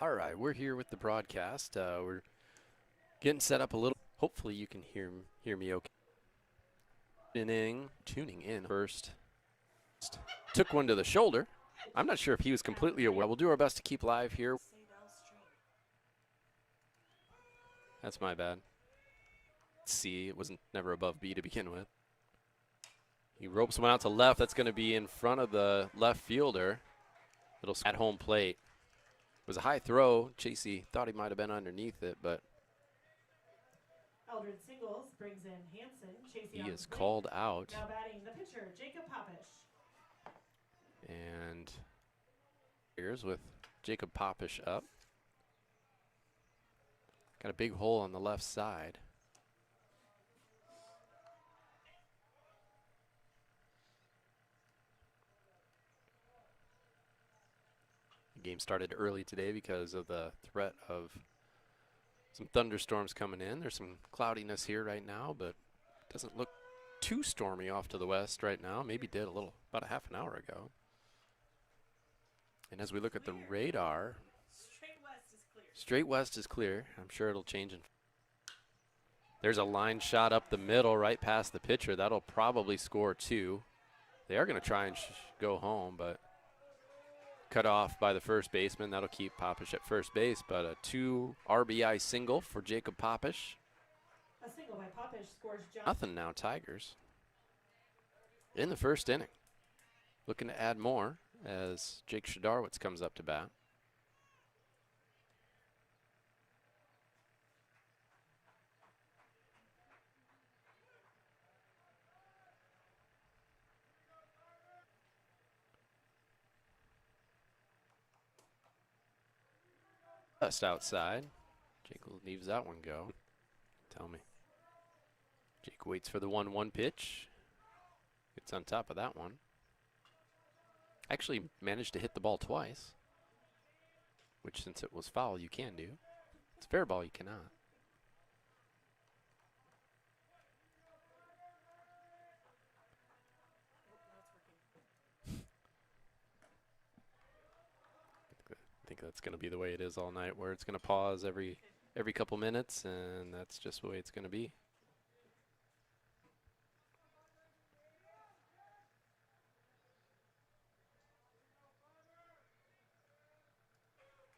All right, we're here with the broadcast. We're getting set up a little. Hopefully, you can hear me okay. Tuning in first. Took one to the shoulder. I'm not sure if he was completely aware. We'll do our best to keep live here. That's my bad. C. It wasn't never above B to begin with. He ropes one out to left. That's going to be in front of the left fielder. It'll at home plate. It was a high throw. Chasey thought he might have been underneath it, but Eldred singles brings in Hansen. He is called out. Now batting the pitcher, Jacob Popish. And here's with Jacob Popish up. Got a big hole on the left side. The game started early today because of the threat of some thunderstorms coming in. There's some cloudiness here right now, but it doesn't look too stormy off to the west right now. Maybe did a little, about a half an hour ago. And as we look at the radar, straight west is clear. I'm sure it'll change. There's a line shot up the middle right past the pitcher. That'll probably score two. They are going to try and go home, but cut off by the first baseman. That'll keep Popish at first base, but a 2 RBI single for Jacob Popish. A single by Popish scores John. Nothing now, Tigers. In the first inning. Looking to add more as Jake Shadarwitz comes up to bat. Just outside. Jake leaves that one go. Tell me. Jake waits for the 1-1 pitch. Gets on top of that one. Actually managed to hit the ball twice, which since it was foul, you can do. It's fair ball, you cannot. I think that's going to be the way it is all night, where it's going to pause every couple minutes, and that's just the way it's going to be.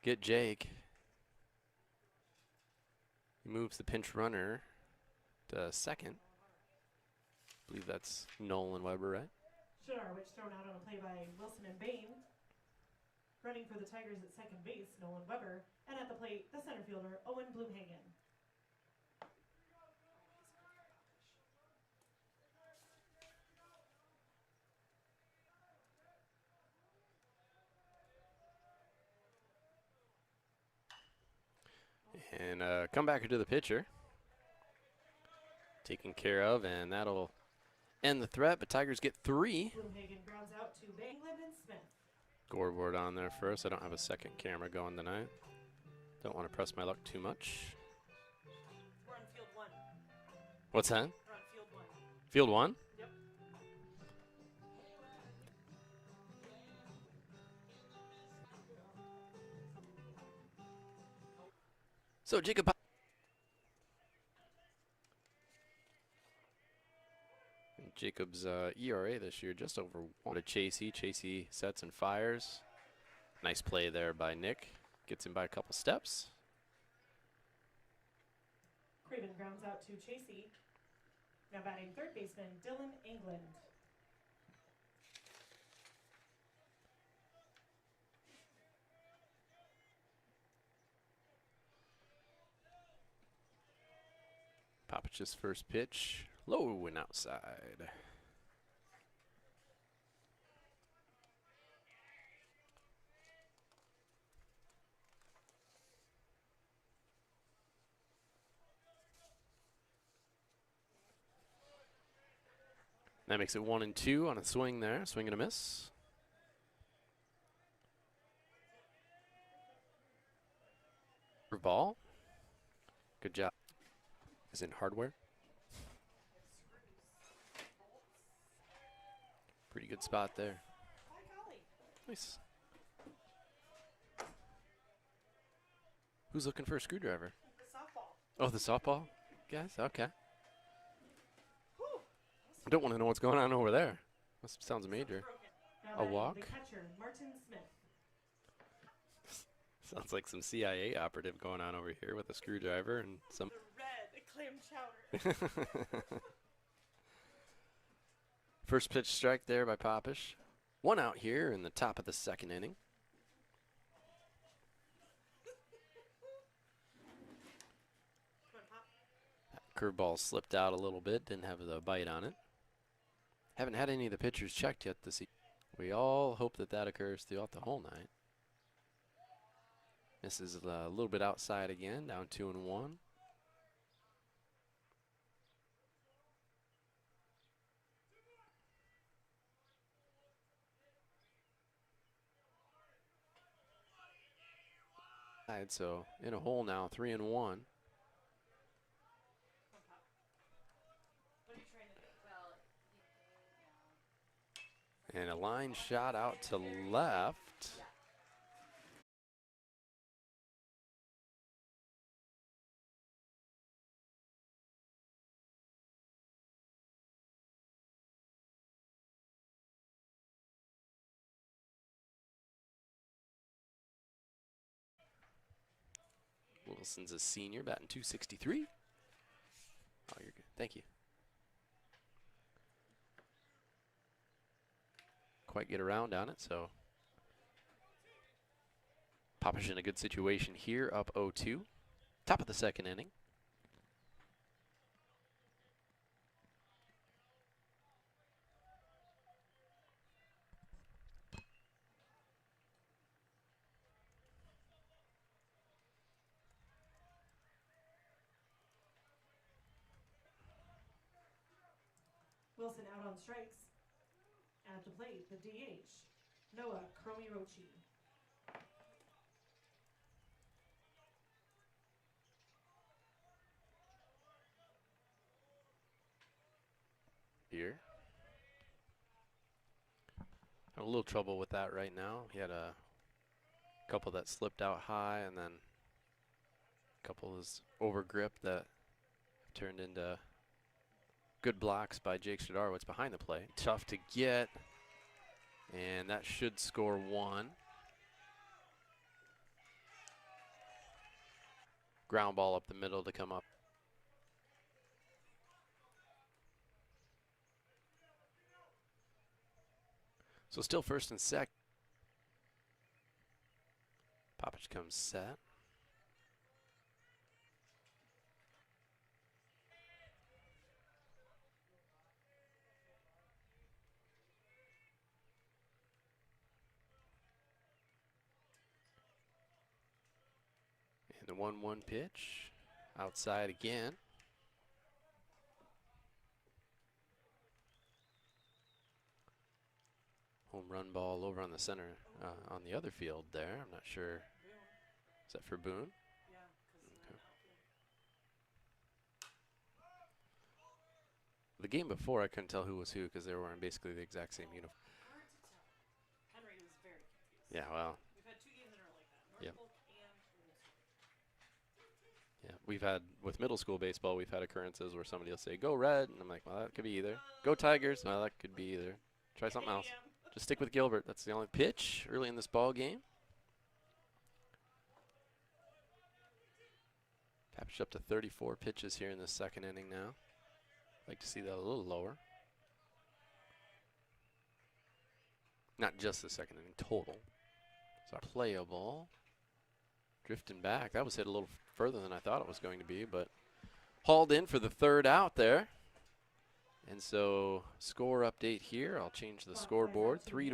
Get Jake. He moves the pinch runner to second. I believe that's Nolan Weber, right? Shadarwitz thrown out on a play by Wilson and Bain. Running for the Tigers at second base, Nolan Weber. And at the plate, the center fielder, Owen Bloomhagen. And comebacker to the pitcher. Taken care of, and that'll end the threat, but Tigers get 3. Bloomhagen grounds out to England and Smith. Scoreboard on there first. I don't have a second camera going tonight. Don't want to press my luck too much. We're on field 1. What's that? We're on field 1. Field 1? Yep. So Jacob. Jacob's ERA this year just over 1 to Chasey. Chasey sets and fires. Nice play there by Nick. Gets him by a couple steps. Craven grounds out to Chasey. Now batting third baseman, Dylan England. Popich's first pitch. Low and outside. That makes it 1-2 on a swing there. Swing and a miss. Ball. Good job. Is in hardware. Pretty good spot there. Nice. Who's looking for a screwdriver? The softball. Oh, the softball guys? Okay. Whew. I don't want to know what's going on over there. That sounds major. Now A batting, walk? the catcher, Martin Smith. Sounds like some CIA operative going on over here with a screwdriver and some. The red clam chowder. First pitch strike there by Popish. 1 out here in the top of the second inning. Come on, Pop. That curveball slipped out a little bit, didn't have the bite on it. Haven't had any of the pitchers checked yet this evening. We all hope that that occurs throughout the whole night. This is a little bit outside again, down 2-1. So in a hole now, 3-1. Come on, Pop. What are you trying to do? And a line shot out to left. Wilson's a senior, batting .263. Oh, you're good. Thank you. Quite get around on it, so Popish in a good situation here, up 0-2. Top of the second inning. Wilson out on strikes. At the plate, the DH, Noah Kromirochi. Here. Have a little trouble with that right now. He had a couple that slipped out high, and then a couple is over grip that turned into good blocks by Jake Shadarwitz behind the plate. Tough to get, and that should score 1. Ground ball up the middle to come up. So still first and second. Popish comes set. And the 1-1 pitch. Outside again. Home run ball over on the center, on the other field there. I'm not sure. Is that for Boone? Yeah, Okay. The game before, I couldn't tell who was who because they were wearing basically the exact same uniform. hard to tell. Henry was very confused. Yeah, well, We've had 2 games in a row like that. Yep. Norfolk and Wilson. yeah. We've had, with middle school baseball, we've had occurrences where somebody will say, go red, and I'm like, well, that could be either. Go Tigers, well, that could be either. Try something else. Just stick with Gilbert. That's the only pitch early in this ball game. Popish up to 34 pitches here in the second inning now. Like to see that a little lower. Not just the second inning, total. So playable. Drifting back. That was hit a little further than I thought it was going to be, but hauled in for the third out there. And so score update here. I'll change the scoreboard. 3-1. In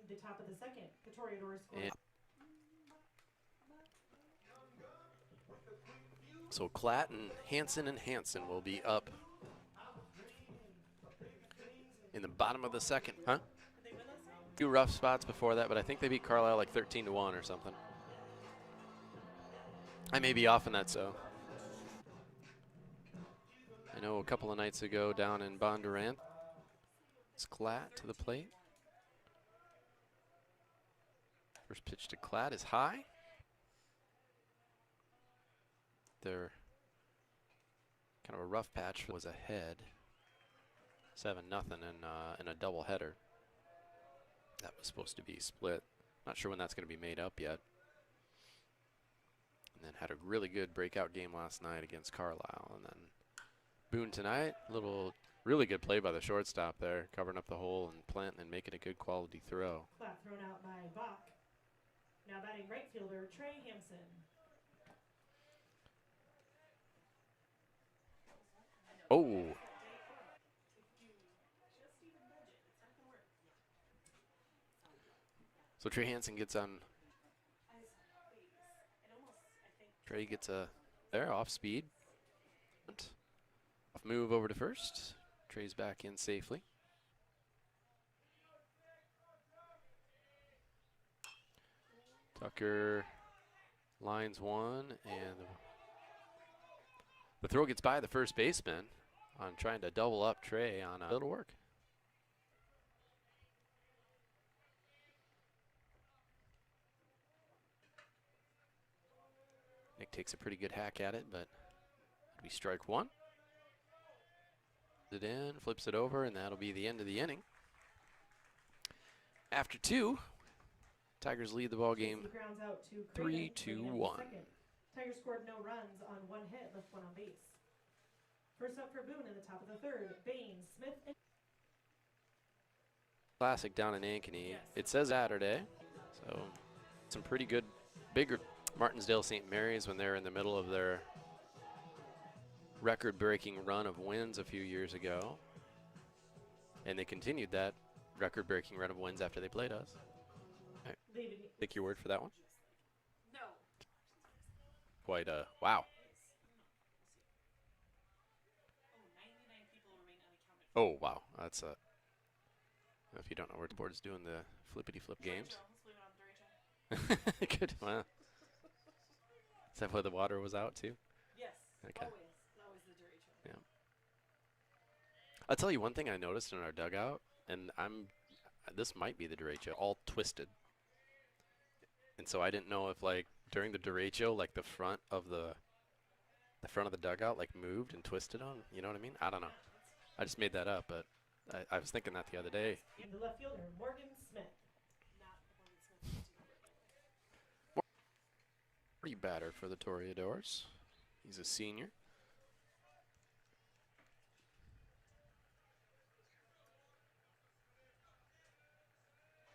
the top of the second, the Toreadors scored. And so Klatt and Hansen will be up in the bottom of the second. Huh? Did they win last night? Few rough spots before that, but I think they beat Carlisle like 13-1 or something. I may be off on that, so. I know a couple of nights ago down in Bondurant, it's Klatt to the plate. First pitch to Klatt is high. their kind of a rough patch was ahead 7-0 in a doubleheader. That was supposed to be split. Not sure when that's going to be made up yet. And then had a really good breakout game last night against Carlisle. And then Boone tonight, really good play by the shortstop there, covering up the hole and planting and making a good quality throw. Flat thrown out by Bach. Now batting right fielder Trey Hampson. Oh. So Trey Hansen gets on. Trey gets a there off speed. Off move over to first. Trey's back in safely. Tucker lines one, and the throw gets by the first baseman on trying to double up Trey on a little work. Nick takes a pretty good hack at it, but it'll be strike one. It in, flips it over, and that'll be the end of the inning. After two, Tigers lead the ball game 3-1. Tigers scored no runs on one hit, left one on base. First up for Boone in the top of the third, Bain, Smith, and Classic down in Ankeny. It says Saturday, so some pretty good, bigger Martinsdale St. Mary's when they're in the middle of their record-breaking run of wins a few years ago. And they continued that record-breaking run of wins after they played us. Right. Take your word for that one? No. Quite a, wow. Oh, wow. That's a, if you don't know where the board is doing the flippity-flip games. Good, wow. Is that why the water was out too? Yes, okay. Always the derecho. Yeah. I'll tell you one thing I noticed in our dugout, and this might be the derecho, all twisted. And so I didn't know if like during the derecho, like the front of the dugout like moved and twisted on, you know what I mean? I don't know. I just made that up, but I was thinking that the other day. And the left fielder, Morgan Smith. Pretty batter for the Toreadors. He's a senior.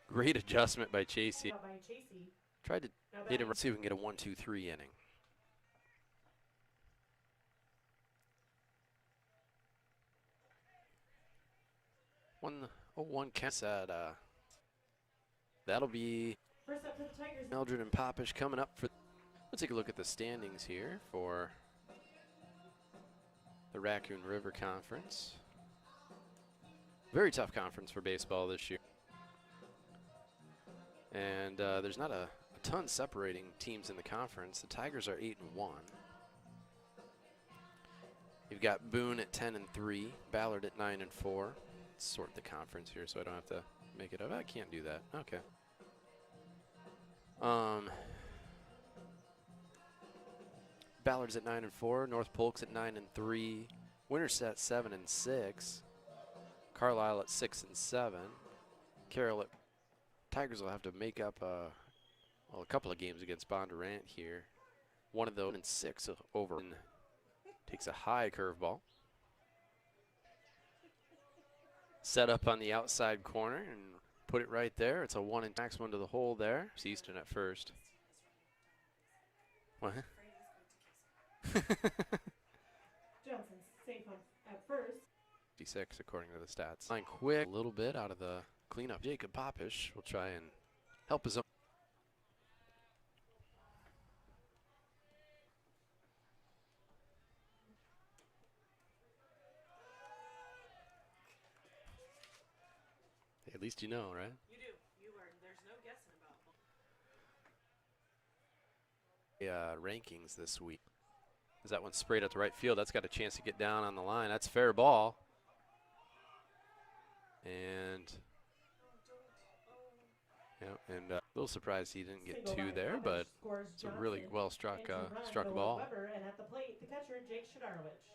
Great adjustment by Chasey. Tried to hit him, see if we can get a 1-2-3 inning. One count at that'll be First up for the Tigers. Eldred and Popish coming up for. Let's take a look at the standings here for the Raccoon River Conference. Very tough conference for baseball this year. And there's not a ton separating teams in the conference. The Tigers are 8-1. You've got Boone at 10-3, Ballard at 9-4. Let's sort the conference here so I don't have to make it up. I can't do that. Okay. Ballard's at 9-4, North Polk's at 9-3, Winterset 7-6, Carlisle at 6-7, Carroll at Tigers will have to make up a couple of games against Bondurant here. One of those and 6 over. And takes a high curveball. Set up on the outside corner and put it right there. It's a 1 and tax one to the hole there. It's Easton at first. What? Johnson safe at first. 56 according to the stats. Line quick, a little bit out of the cleanup. Jacob Popish will try and help his own. At least you know, right? You do. There's no guessing The about rankings this week. Is that one sprayed at the right field? That's got a chance to get down on the line. That's fair ball. And Yeah, and a little surprised he didn't get Single two by there, Popish but scores it's a really Johnson. well struck And to run, struck Nolan ball. Weber, and at the plate, the catcher, Jake Shidarowicz.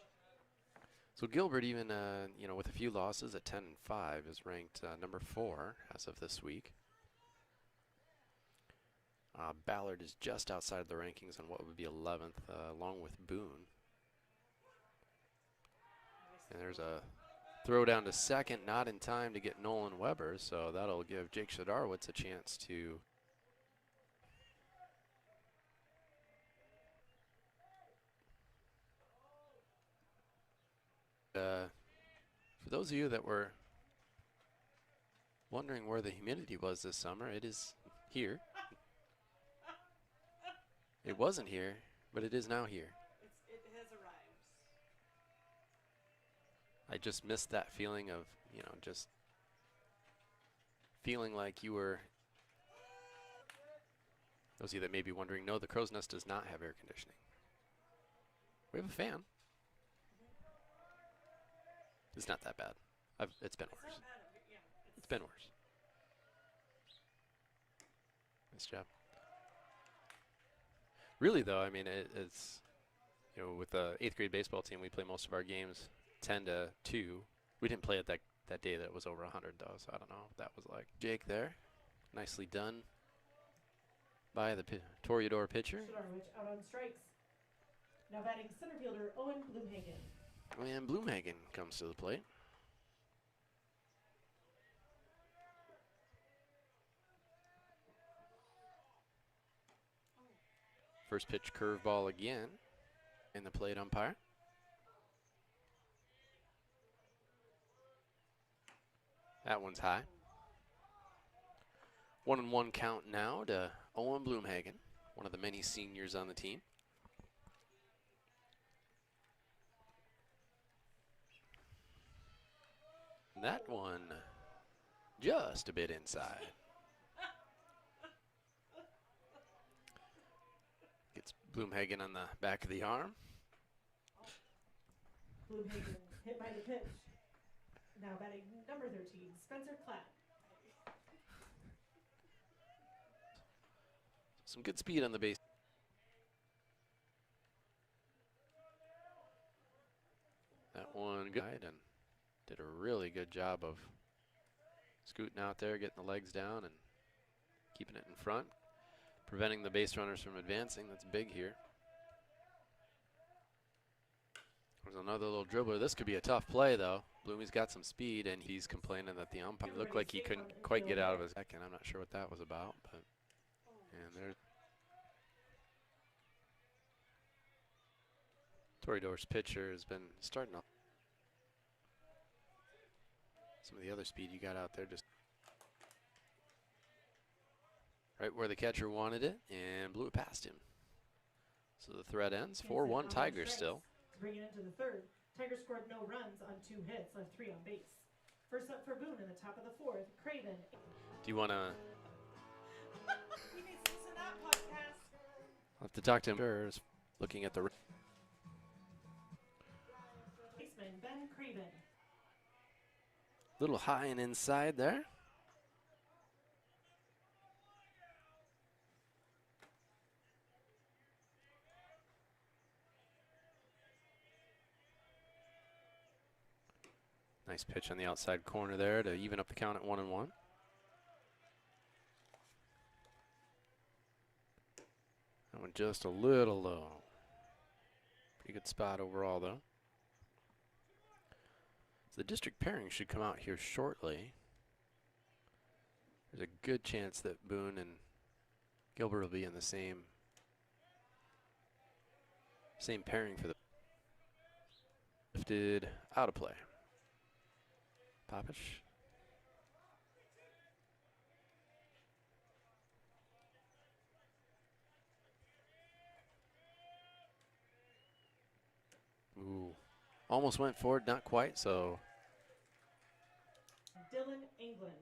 So Gilbert, even you know, with a few losses at 10-5, is ranked number 4 as of this week. Ballard is just outside the rankings on what would be 11th, along with Boone. And there's a throw down to second, not in time to get Nolan Weber, so that'll give Jake Shidarowicz a chance to for those of you that were wondering where the humidity was this summer, it is here. It wasn't here, but it is now here. It has arrived. I just missed that feeling of, you know, just feeling like you were. Those of you that may be wondering, no, the Crow's Nest does not have air conditioning. We have a fan. It's not that bad. It's been worse. It's been worse. Nice job. Really, though, I mean, it's, you know, with the 8th grade baseball team, we play most of our games 10-2. We didn't play it that day that it was over 100, though, so I don't know what that was like. Jake there. Nicely done by the Toreador pitcher. Shidarowicz out on strikes. Now batting center fielder Owen Bloomhagen. And Bloomhagen comes to the plate. First pitch curveball again in the plate umpire. That one's high. 1-1 count now to Owen Bloomhagen, one of the many seniors on the team. That one just a bit inside. Gets Bloomhagen on the back of the arm. Bloomhagen hit by the pitch. Now batting number 13, Spencer Clapp. Some good speed on the base. That one good and did a really good job of scooting out there, getting the legs down and keeping it in front, preventing the base runners from advancing. That's big here. There's another little dribbler. This could be a tough play, though. Bloomy's got some speed, and he's complaining that the umpire looked like he couldn't quite get out of his second. I'm not sure what that was about, but and there's Toreador's pitcher has been starting up. Some of the other speed you got out there, just right where the catcher wanted it, and blew it past him. So the threat ends. 4-1 Tigers still. Bringing into the third, Tigers scored no runs on 2 hits, left 3 on base. First up for Boone in the top of the 4th, Craven. Do you want to? He needs to listen to that podcast. I'll have to talk to him. Sure, is looking at the. Baseman Ben Craven. Little high and inside there. Nice pitch on the outside corner there to even up the count at 1-1. That one just a little low. Pretty good spot overall, though. So the district pairing should come out here shortly. There's a good chance that Boone and Gilbert will be in the same pairing for the lifted out of play. Popish. Ooh. Almost went for it, not quite, so. Dylan England.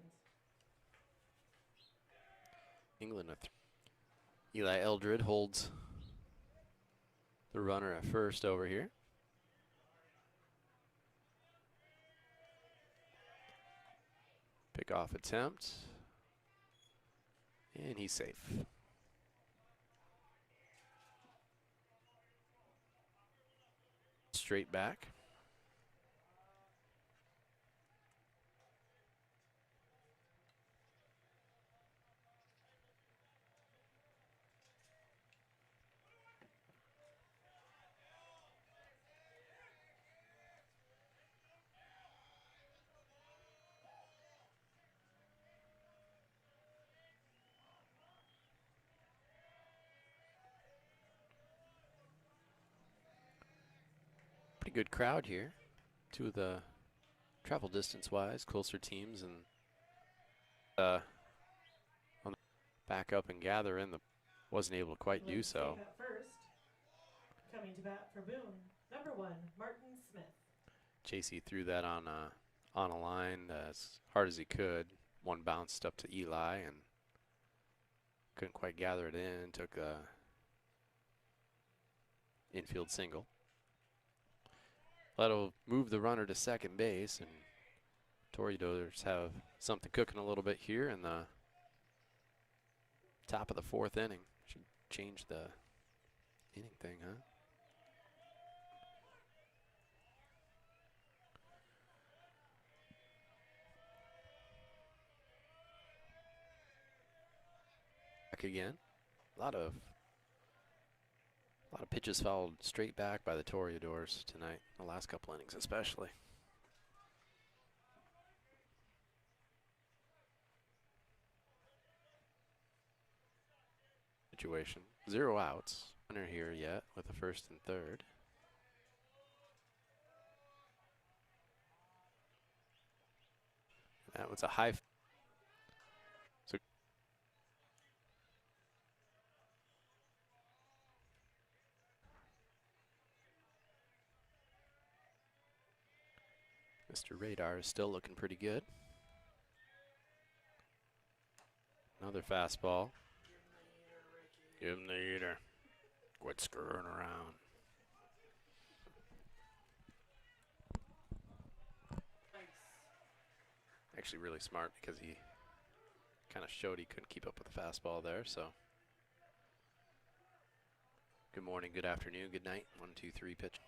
England at Eli Eldred holds the runner at first over here. Pickoff attempt. And he's safe. Straight back. Pretty good crowd here. Two of the travel distance-wise closer teams, and on the back up and gather in. Wasn't able to quite do so. At first, coming to bat for Boone, number 1, Martin Smith. JC threw that on a line as hard as he could. One bounced up to Eli and couldn't quite gather it in. Took a infield single. That'll move the runner to second base, and Toreadors have something cooking a little bit here in the top of the 4th inning. Should change the inning thing, huh? Back again. A lot of pitches fouled straight back by the Toreadors tonight, the last couple innings especially. Situation. 0 outs. Runner here yet with the 1st and 3rd. That was a high. So Mr. Radar is still looking pretty good. Another fastball. Give him the eater. Quit screwing around. Actually really smart because he kind of showed he couldn't keep up with the fastball there, so. Good morning, good afternoon, good night. 1, 2, 3 pitch.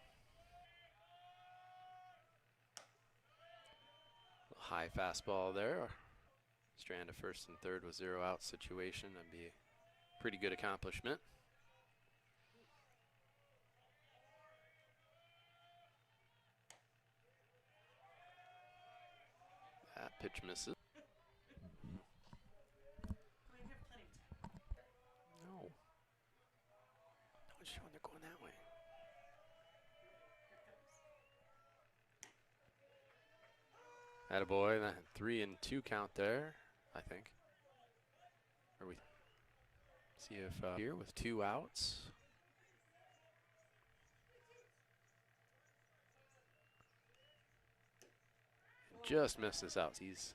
High fastball there. Strand to 1st and 3rd with 0 out situation. That'd be a pretty good accomplishment. That pitch misses. No. Not showing they're going that way. Attaboy, that 3-2 count there, I think. Or we see if here with 2 outs. Just missed this out. He's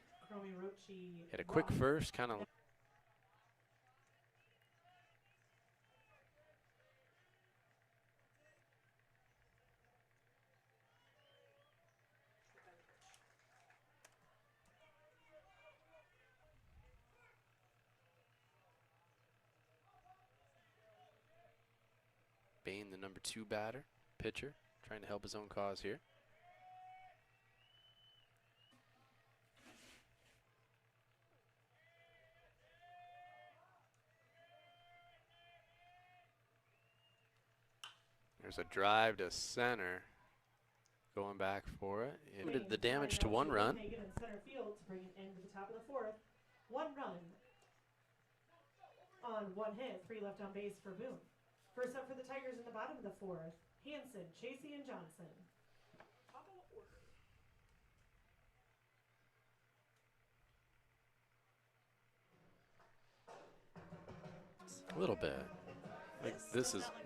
hit a quick first, kind of. Bain, the number 2 batter, pitcher, trying to help his own cause here. There's a drive to center. Going back for it. It did the damage to 1 run. In center field to bring it into the top of the 4th. 1 run on 1 hit, 3 left on base for Boone. First up for the Tigers in the bottom of the 4th, Hanson, Chasey, and Johnson. Top of the order. A little bit. Like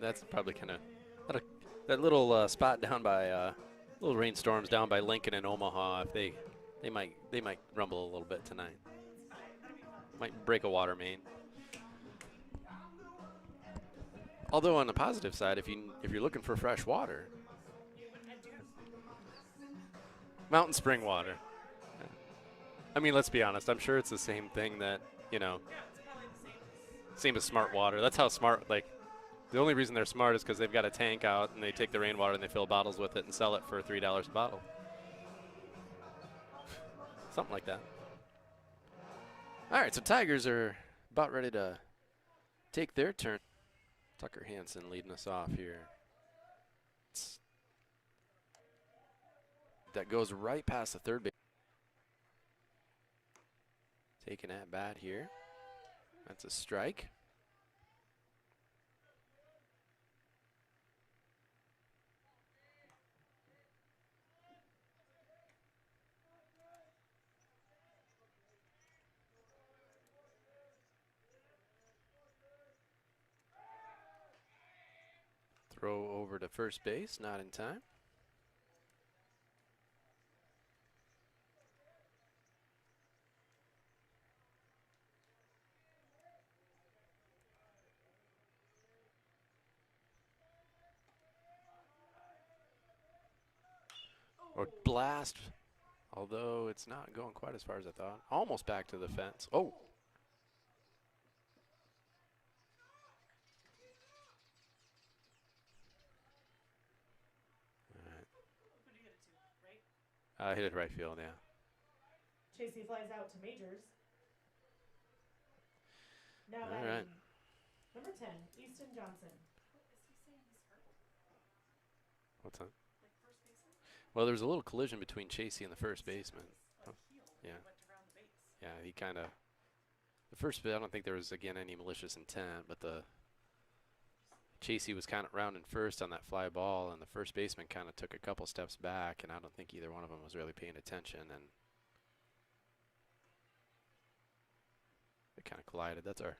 that's probably kind of that little spot down by little rainstorms down by Lincoln and Omaha. If they might rumble a little bit tonight. Might break a water main. Although on the positive side, if you're looking for fresh water, mountain spring water. I mean, let's be honest. I'm sure it's the same thing that, you know. Yeah, it's probably the same Same as Smart Water. That's how smart, like, the only reason they're smart is because they've got a tank out and they take the rainwater and they fill bottles with it and sell it for $3 a bottle. Something like that. All right, so Tigers are about ready to take their turn. Tucker Hansen leading us off here. That goes right past the third base. Taking at bat here. That's a strike. Throw over to first base, not in time. Or blast, although it's not going quite as far as I thought. Almost back to the fence. Oh. I hit it right field, yeah. Chasey flies out to majors. Now All batting, right. number 10, Easton Johnson. Is he saying he's hurt? What's that? Like first baseman? Well, there's a little collision between Chasey and the first baseman. Like Yeah. went around the base. Yeah, he kind of. The first bit, I don't think there was, again, any malicious intent, but the Chasey was kind of rounding first on that fly ball, and the first baseman kind of took a couple steps back, and I don't think either one of them was really paying attention, and they kind of collided. That's our.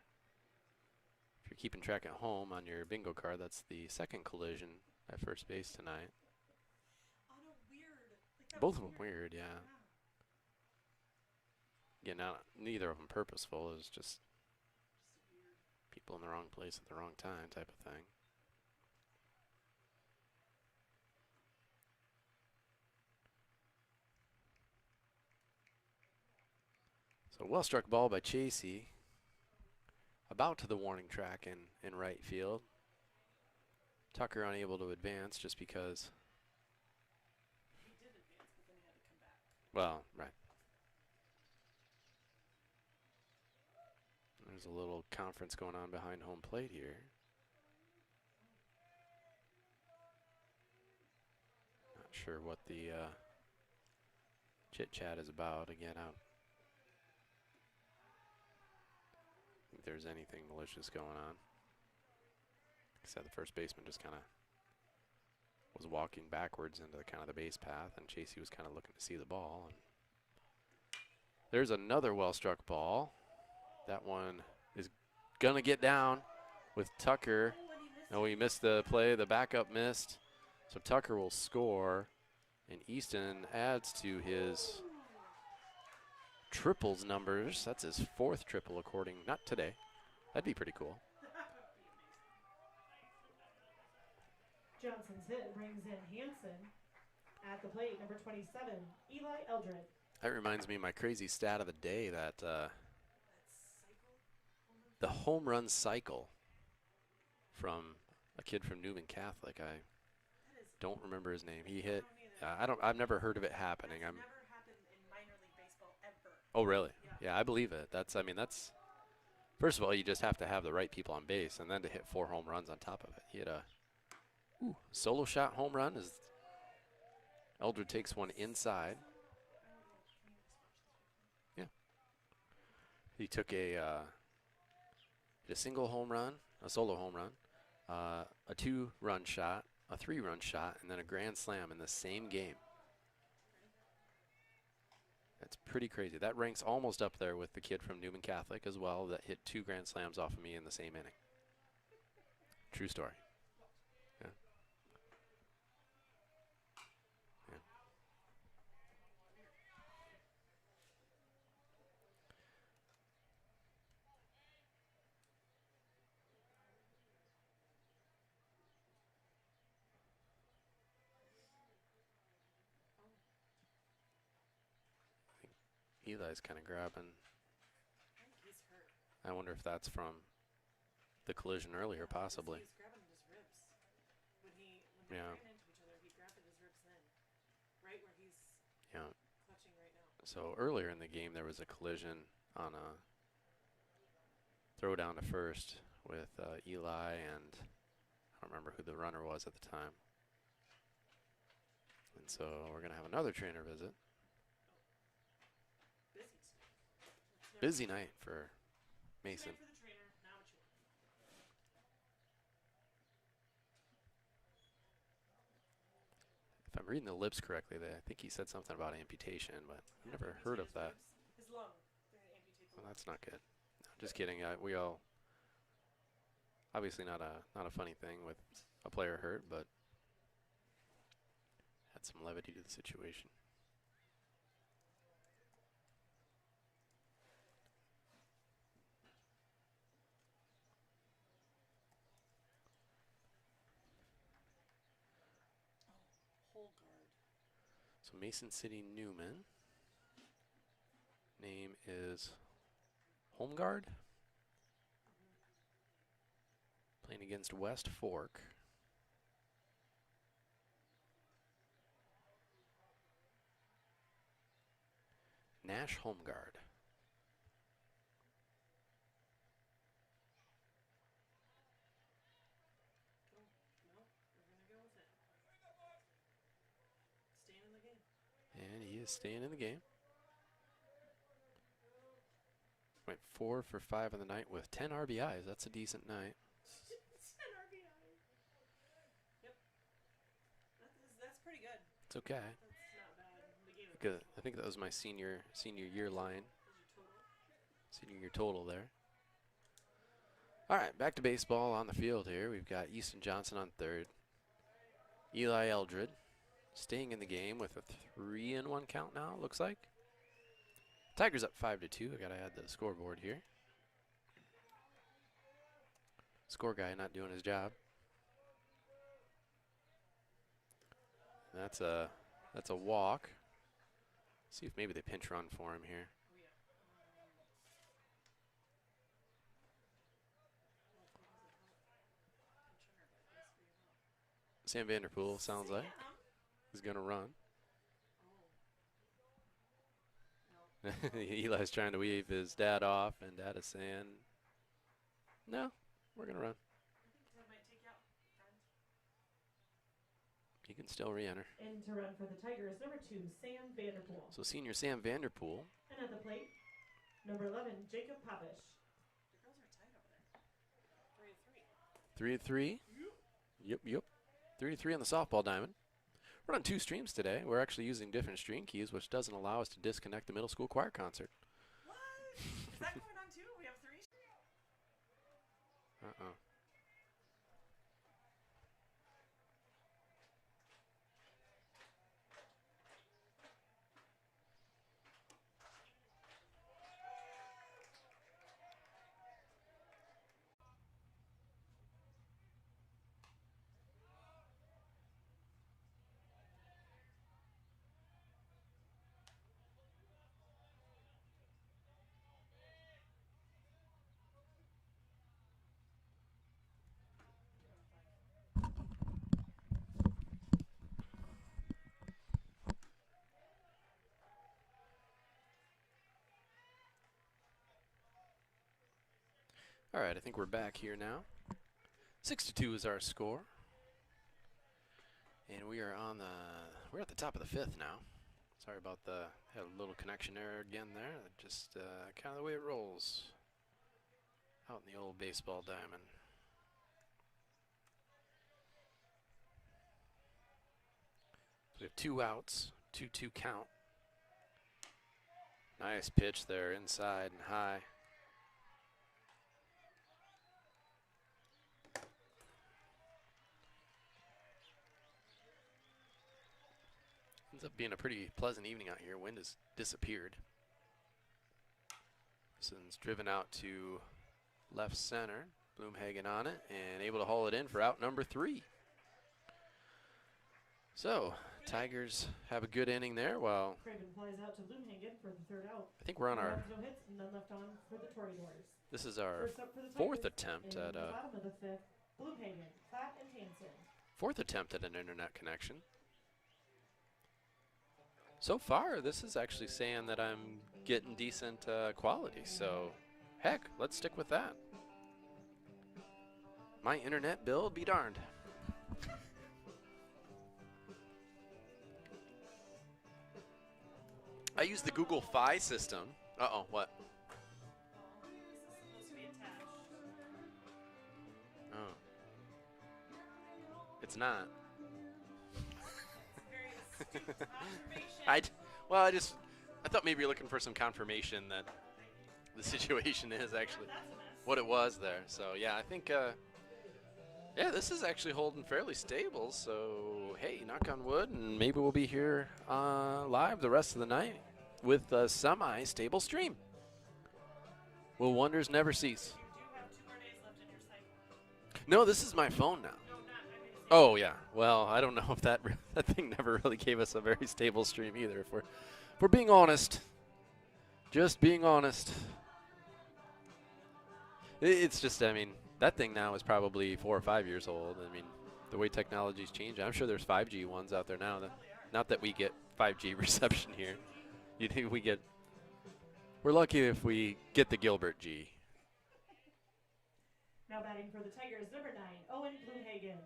If you're keeping track at home on your bingo card, that's the second collision at first base tonight. Oh no, weird. Like, Both of them weird, yeah. Yeah, now neither of them purposeful. It was just people in the wrong place at the wrong time type of thing. So well struck ball by Chasey. About to the warning track in right field. Tucker unable to advance just because. He did advance, but then he had to come back. Well, right. There's a little conference going on behind home plate here. Not sure what the chit chat is about. Again, I don't think there's anything malicious going on. Like I said, the first baseman just kind of was walking backwards into the kind of the base path, and Chasey was kind of looking to see the ball. And there's another well-struck ball. That one is gonna get down with Tucker. No, he missed the play. The backup missed. So Tucker will score, and Easton adds to his triples numbers. That's his fourth triple, according, not today. That'd be pretty cool. Johnson's hit brings in Hansen. At the plate, number 27, Eli Eldred. That reminds me of my crazy stat of the day, that the home run cycle from a kid from Newman Catholic. I don't remember his name. He hit. I've never heard of it happening. Never happened in minor league baseball ever. Oh, really? Yeah, I believe it. That's. First of all, you just have to have the right people on base, and then to hit 4 home runs on top of it. He hit a solo shot home run. As Eldred takes one inside. Yeah. He took a single home run, a solo home run, a 2-run shot, a 3-run shot, and then a grand slam in the same game. That's pretty crazy. That ranks almost up there with the kid from Newman Catholic as well that hit 2 grand slams off of me in the same inning. True story. Yeah. Yeah. Eli's kind of grabbing. I think he's hurt. I wonder if that's from the collision earlier, possibly. He was grabbing at his ribs. When they Yeah. ran into each other, he grabbed at his ribs then. Right where he's Yeah. clutching right now. So earlier in the game, there was a collision on a throw down to first with Eli, and I don't remember who the runner was at the time. And so we're going to have another trainer visit. Busy night for Mason. For the trainer, now what you want. If I'm reading the lips correctly, I think he said something about amputation, but I've never heard of that. His lung. They're gonna amputate the Well, that's not good. No, just kidding. We all obviously not a funny thing with a player hurt, but had some levity to the situation. whole guard. So Mason City Newman. Name is Holmgard. Playing against West Fork. Nash Holmgard. No, we're gonna go with it. Staying in the game. And he is staying in the game. Went 4 for 5 in the night with 10 RBIs. That's a decent night. 10 RBI. Yep. That's pretty good. It's okay. That's not bad. I think that was my senior year line. Senior year total there. All right, back to baseball on the field here. We've got Easton Johnson on third. Eli Eldred staying in the game with a 3-1 count now, it looks like. Tigers up 5-2. I got to add the scoreboard here. Score guy not doing his job. That's a walk. See if maybe they pinch run for him here. Sam Vanderpool sounds like he's going to run. Eli's trying to weave his dad off, and Dad is saying, no, we're going to run. He can still re-enter. In to run for the Tigers, number 2, Sam Vanderpool. So senior Sam Vanderpool. And at the plate, number 11, Jacob Pavish. The girls are tight over there. 3-3. 3-3. Yep. 3-3 on the softball diamond. We're on 2 streams today. We're actually using different stream keys, which doesn't allow us to disconnect the middle school choir concert. What? Is that going on too? We have 3? Uh-oh. All right, I think we're back here now. 6-2 is our score. And we're at the top of the 5th now. Sorry about had a little connection error again there. Just kind of the way it rolls out in the old baseball diamond. We have 2 outs, 2-2 count. Nice pitch there, inside and high. Ends up being a pretty pleasant evening out here. Wind has disappeared. This driven out to left center. Bloomhagen on it and able to haul it in for out number 3. So, Tigers have a good inning there. Well, Craven flies out to Bloomhagen for the 3rd out. I think we're on our No hits, none left on for the Toreadors. This is our First up for the fourth Tigers attempt in at the bottom of the fifth, Bloomhagen, Platt, and Hansen. an internet connection. So far, this is actually saying that I'm getting decent quality. So, heck, let's stick with that. My internet bill be darned. I use the Google Fi system. Uh-oh, what? This is supposed to be attached. Oh. It's not. It's very astute observation. I thought maybe you're looking for some confirmation that the situation is actually That's a mess. what it was there. So, yeah, I think, yeah, this is actually holding fairly stable. So, hey, knock on wood, and maybe we'll be here live the rest of the night with a semi-stable stream. Will wonders never cease? You do have 2 more days left in your cycle. No, this is my phone now. No, not. I mean, Oh, yeah. Well, I don't know if that thing never really gave us a very stable stream either, if we're being honest. Just being honest. It's just, I mean, that thing now is probably 4 or 5 years old. I mean, the way technology's changed, I'm sure there's 5G ones out there now. Not that we get 5G reception here. We're lucky if we get the Gilbert G. now batting for the Tigers, number 9, Owen Bloomhagen.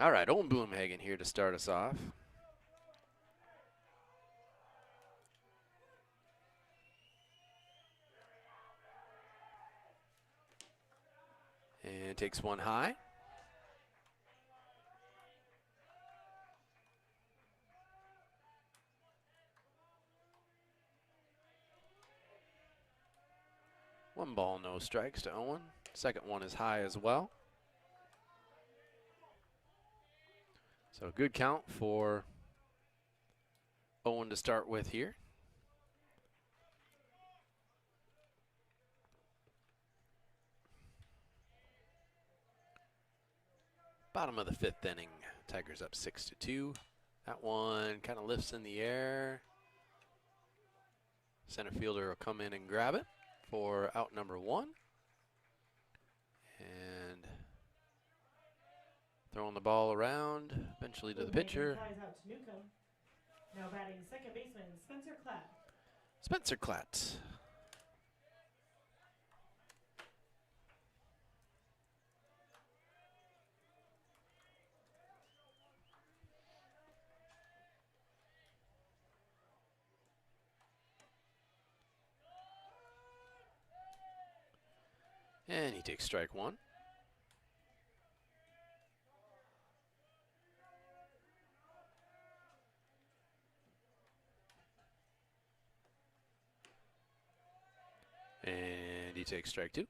All right, Owen Bloomhagen here to start us off. And takes one high. One ball, no strikes to Owen. Second one is high as well. So good count for Owen to start with here. Bottom of the 5th inning, Tigers up 6-2. That one kind of lifts in the air. Center fielder will come in and grab it for out number 1. And throwing the ball around, eventually to the pitcher. Flies out to Newcomb. Now batting second baseman, Spencer Klatt. Spencer Klatt. And he takes strike 1. And he takes strike 2.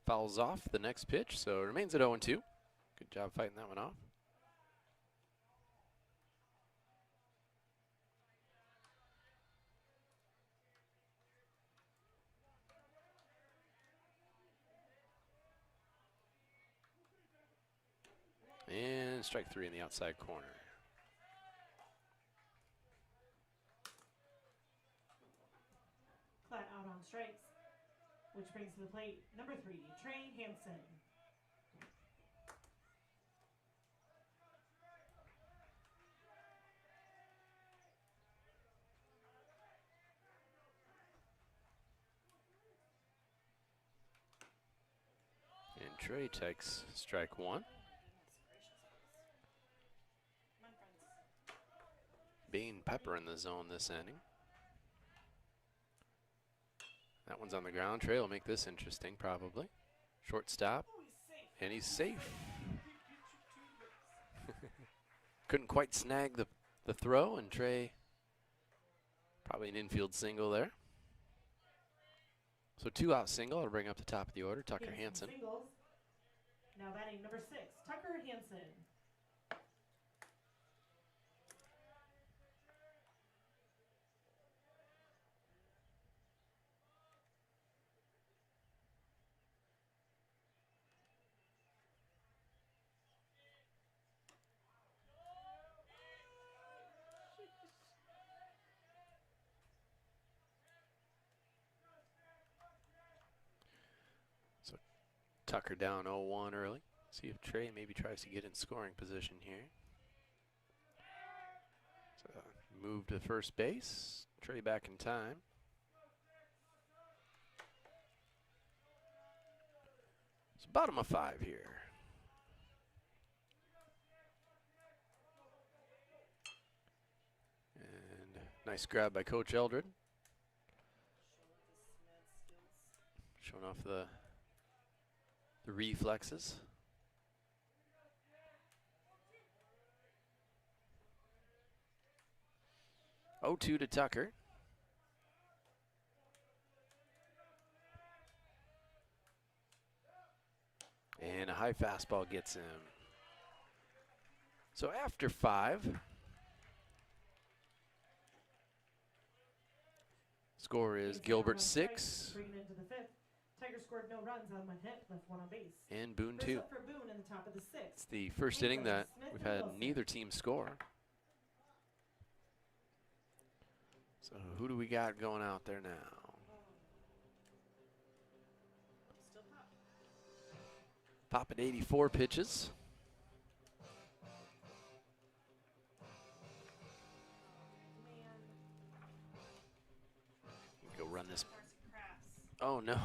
Fouls off the next pitch, so it remains at 0-2. Good job fighting that one off. And strike 3 in the outside corner. Klatt out on strikes, which brings to the plate number 3, Trey Hansen. And Trey takes strike 1. Bean Pepper in the zone this inning. That one's on the ground. Trey will make this interesting, probably. Shortstop, and he's safe. Couldn't quite snag the throw, and Trey, probably an infield single there. So 2-out single. I'll bring up the top of the order, Tucker Hansen. Singles. Now batting number 6, Tucker Hansen. Tucker down 0-1 early. See if Trey maybe tries to get in scoring position here. So move to first base. Trey back in time. It's bottom of 5 here. And nice grab by Coach Eldred. Showing off the reflexes. 0-2 to Tucker. And a high fastball gets him. So after 5, score is Gilbert 6. Bringing into the 5th. Tigers scored no runs on 1 hit, left 1 on base. And Boone First 2. up for Boone in the top of the 6th. It's the first inning that we've had neither team score. So who do we got going out there now? Still Pop. Pop at 84 pitches. Go run this. Oh no.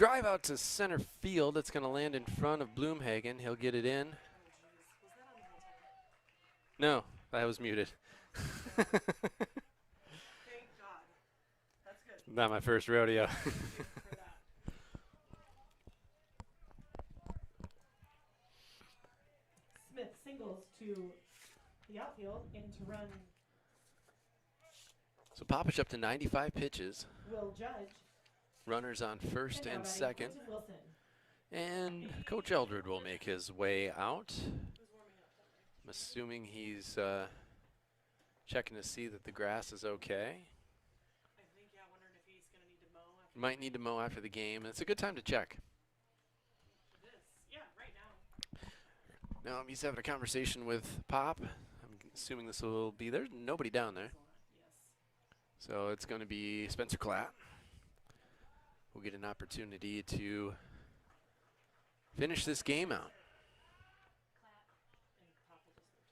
Drive out to center field. It's going to land in front of Bloomhagen. He'll get it in. No, I was muted. Thank God. That's good. Not my first rodeo. For that. Smith singles to the outfield and to run So Popish up to 95 pitches. Will Judge. Runners on first now and batting second. Quentin Wilson. And Coach Eldred will make his way out. I'm assuming he's checking to see that the grass is okay. I think, yeah, wondering if he's going to need to mow after Might need to mow after the game. It's a good time to check. this. Yeah, right now. Now he's having a conversation with Pop. I'm assuming this will be, there's nobody down there. Yes. So it's going to be Spencer Klatt. We'll get an opportunity to finish this game out. And Pop will just move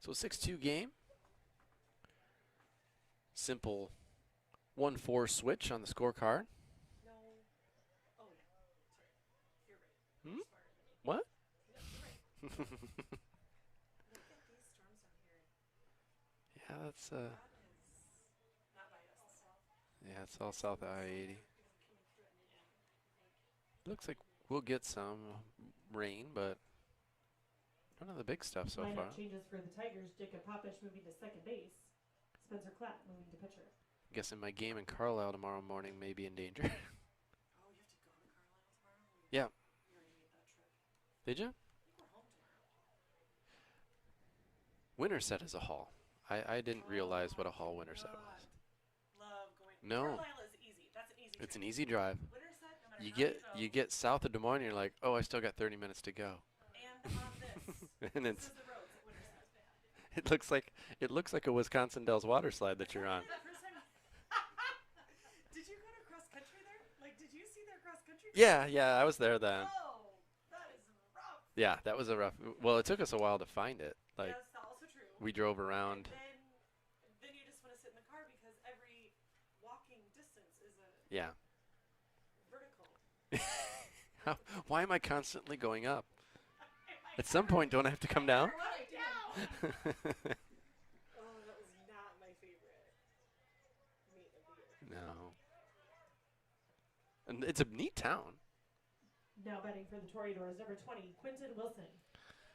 to second. So 6-2 game. Simple 1-4 switch on the scorecard. No. Oh, yeah. Sorry. You're right. Hmm? You're smarter than me. What? No, you're right. Look at these storms out here. Yeah, that's That is not by us. yeah, it's all south of I-80. Looks like we'll get some rain, but none of the big stuff so Lineup far. changes for the Tigers. Jacob Popish moving to second base. Spencer Klatt moving to pitcher. Guessing my game in Carlisle tomorrow morning may be in danger. Oh, you have to go to Carlisle tomorrow? Yeah. We already made that trip. Did you? We're home tomorrow. Winterset is a hall. I didn't realize what a hall Winterset was. Love going. No. Carlisle is easy. That's an easy It's trip. an easy drive. Winterset, no matter You how get go, you get south of Des Moines, and you're like, oh, I still got 30 minutes to go. And on this. And This it's is the roads at Winterset. it looks like a Wisconsin Dells water slide that you're on. The first time. Did you go to cross country there? Like, did you see their cross country? Yeah, I was there then. Oh, that is rough. Yeah, that was a rough. Well, it took us a while to find it. Like That's also true. we drove around. And then you just want to sit in the car because every walking distance is a Yeah. vertical. Why am I constantly going up? At some point, don't I have to come down? Right down. Oh, that was not my favorite meat of the year. No. And it's a neat town. Now betting for the Toreadors, number 20, Quentin Wilson.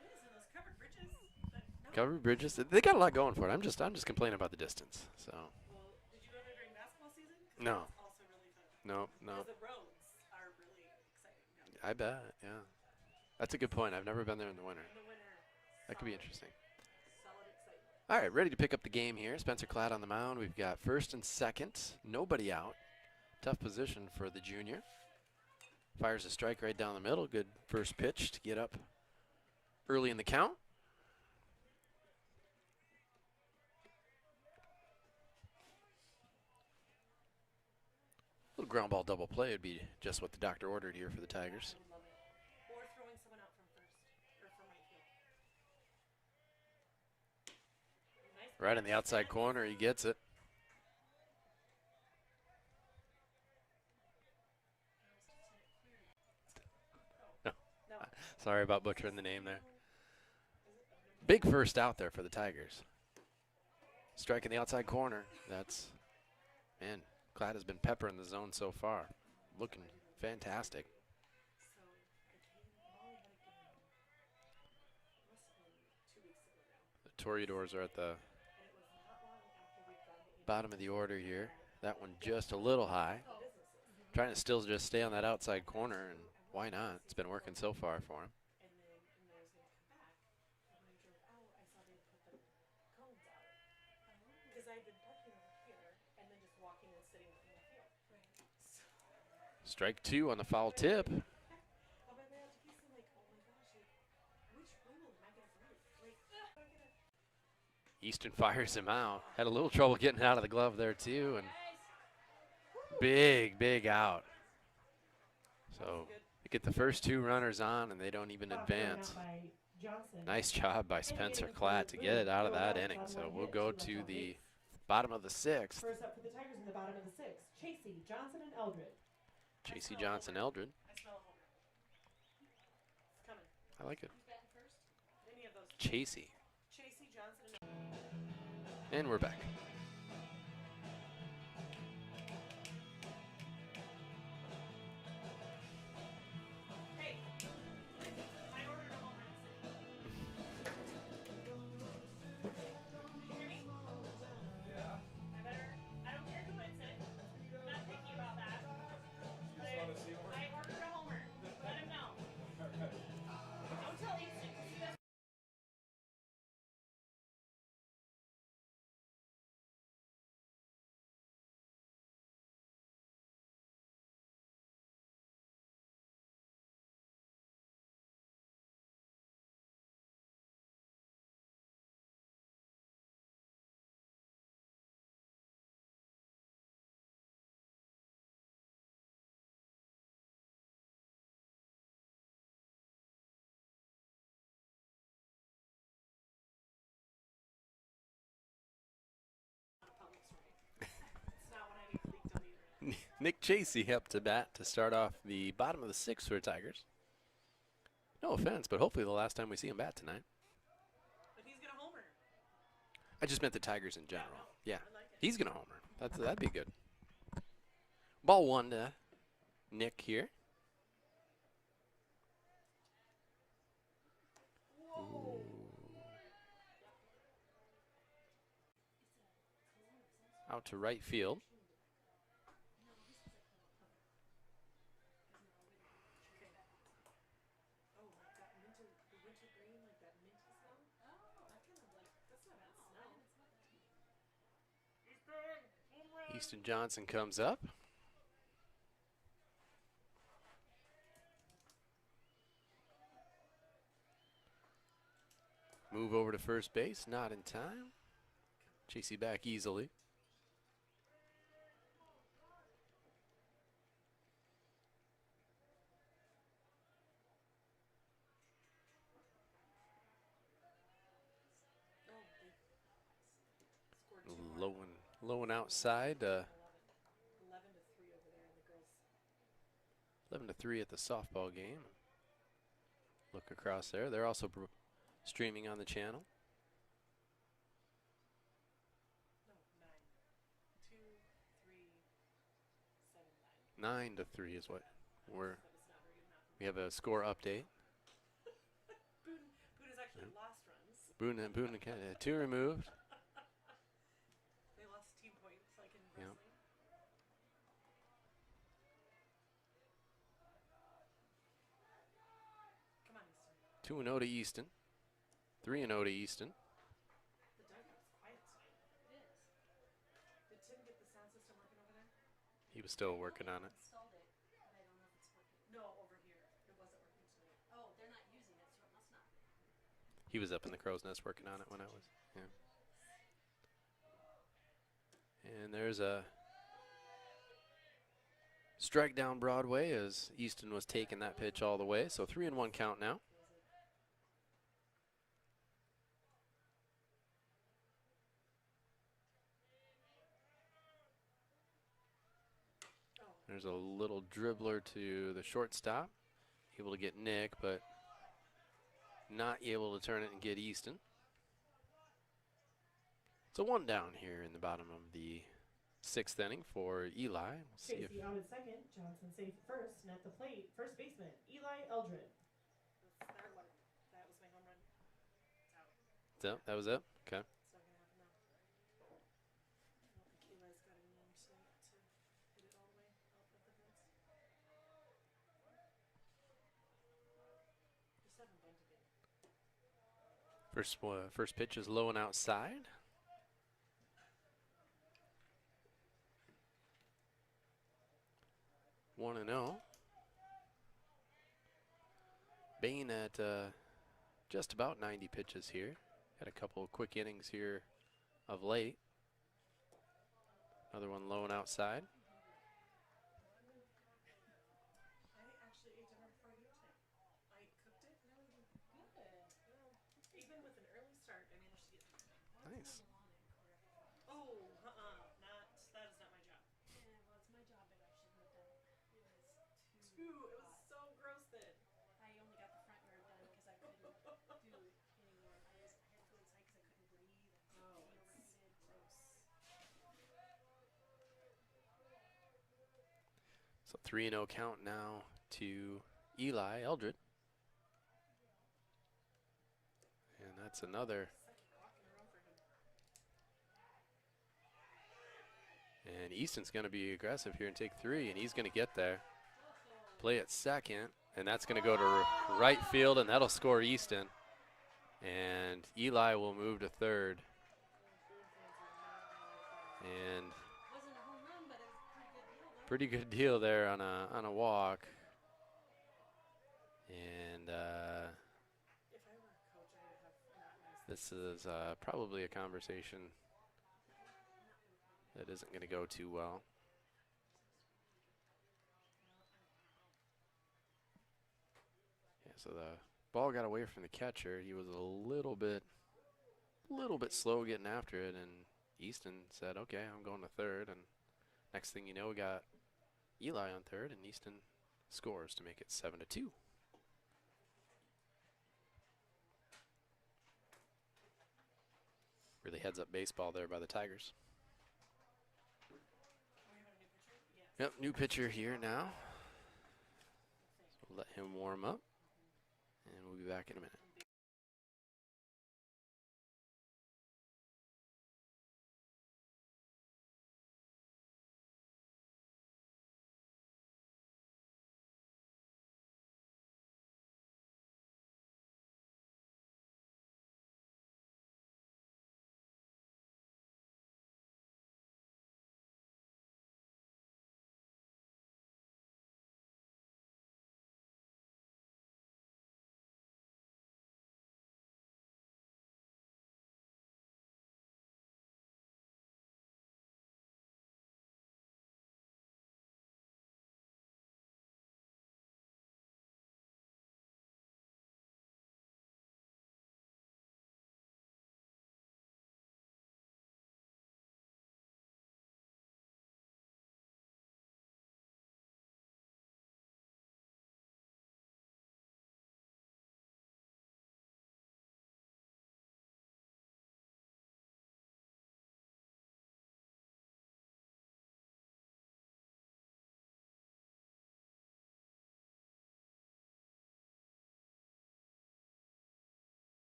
It is in those covered bridges. No. Covered bridges. They got a lot going for it. I'm just complaining about the distance. So Well, did you go there during basketball season? 'Cause No. that's also really fun. no. Because the roads are really exciting down there. I bet. Yeah. That's a good point. I've never been there in the winter. In the winter. That could be solid- interesting. Solid excitement. All right, ready to pick up the game here. Spencer Klatt on the mound. We've got first and second. Nobody out. Tough position for the junior. Fires a strike right down the middle. Good first pitch to get up early in the count. Little ground ball double play would be just what the doctor ordered here for the Tigers. I would love it. Or throwing someone out from first. Or from right field. Nice Right in the outside corner, he gets it. No. Sorry about butchering the name there. Big first out there for the Tigers. Strike in the outside corner. That's, man, Klatt has been peppering the zone so far. Looking fantastic. So I came, Molly had a game. Must have been 2 weeks ago now. The Toreadors are at the And it was not long after we'd gotten the bottom of the order here. That one just a little high. businesses. Trying to still just stay on that outside corner, and why not? It's been working so far for him. And then I was going to come back. And when I drove out, I saw they put the cones out. Because I had been parking over here and then just walking and sitting in the field. So Strike two on the foul tip. on my way out to Houston, like, oh my gosh, like, which rule am I going to break? Like, I'm gonna Easton fires him out. Had a little trouble getting out of the glove there too, and big out. So they get the first two runners on, and they don't even Bob thrown advance. out by Johnson. Nice job by Spencer Klatt to get it out of that inning. So we'll go to the Bottom of the 6th. First up for the Tigers in the bottom of the 6th, Chasey, Johnson, and Eldred. J.C. Johnson, Eldred. I smell a homer. It's coming. I like it. Who's batting first? Any of those. Chasey. Chasey, Johnson, and And we're back. Hey, I ordered a home run. You hear me? Yeah. I don't care who hits it. I'm not picky about that. But I ordered a homer. Let him know. Don't tell Easton. He doesn't. It's not what I need leaked on the internet. Nick Chasey up to bat to start off the bottom of the 6th for the Tigers. No offense, but hopefully the last time we see him bat tonight. But he's gonna homer. I just meant the Tigers in general. Yeah, I like it. he's going to homer. That'd be good. Ball 1 to Nick here. Whoa. Out to right field. Oh, like that minty, the winter green, like that minty smell. Oh, that kind of like that's not bad smell. Easton Johnson comes up. Move over to first base, not in time. Chasey back easily. Oh, they scored 2 more. Low and outside. 11 to 3 over there in the girls. 11 to 3 at the softball game. Look across there. They're also streaming on the channel. No, 9. 2, 3, 7, 9. 9 to 3 is what we're. That was not very good math. We have a score update. Boone has actually lost runs. Boone 2 removed. They lost team points like in Yep. wrestling. Come on, Easton. 2-0 to Easton. 3-0 to Easton. The dugout's quiet tonight. It is. Did Tim get the sound system working over there? He was still working on it. Installed it, but I don't know if it's working. No, over here. It wasn't working tonight. Oh, they're not using it, so it must not be. He was up in the crow's nest working on it when I was. Yeah. And there's a strike down Broadway as Easton was taking that pitch all the way. So 3-1 count now. There's a little dribbler to the shortstop. Able to get Nick, but not able to turn it and get Easton. It's a 1 down here in the bottom of the 6th inning for Eli. We'll see if Chasey out at second. Johnson safe at first. And at the plate, first baseman, Eli Eldred. That was my home run. It's out. that was it. Okay. It's not going to happen now. I don't think Eli's got it in him tonight to hit it all the way out of the fence. Just haven't bunted it. First pitch is low and outside. One and 0. Bain at just about 90 pitches here. Had a couple of quick innings here of late. Another one low and outside. I actually ate dinner before I ate tonight. I cooked it and everything. Good. Well, even with an early start, I managed to get through it. Nice. Oh, too. It was so gross then. I only got the front yard done because I couldn't do anymore. I had to go inside because I couldn't breathe. Oh, Being it's overheated. gross. So 3-0 count now to Eli Eldred. And that's another. Second walk in a row for him. And Easton's going to be aggressive here and take 3, and he's going to get there. Play at second, and that's going to go to right field, and that'll score Easton. And Eli will move to third. And Wasn't a home run, but it was a pretty good deal, though. pretty good deal there on a walk. And If I were a coach, I would have not missed this is probably a conversation that isn't going to go too well. Yeah, so the ball got away from the catcher. He was a little bit slow getting after it, and Easton said, "Okay, I'm going to third." And next thing you know, we got Eli on third, and Easton scores to make it 7-2. Really heads up baseball there by the Tigers. We have a new pitcher? Yes. Yep, new pitcher here now. So let him warm up, and we'll be back in a minute.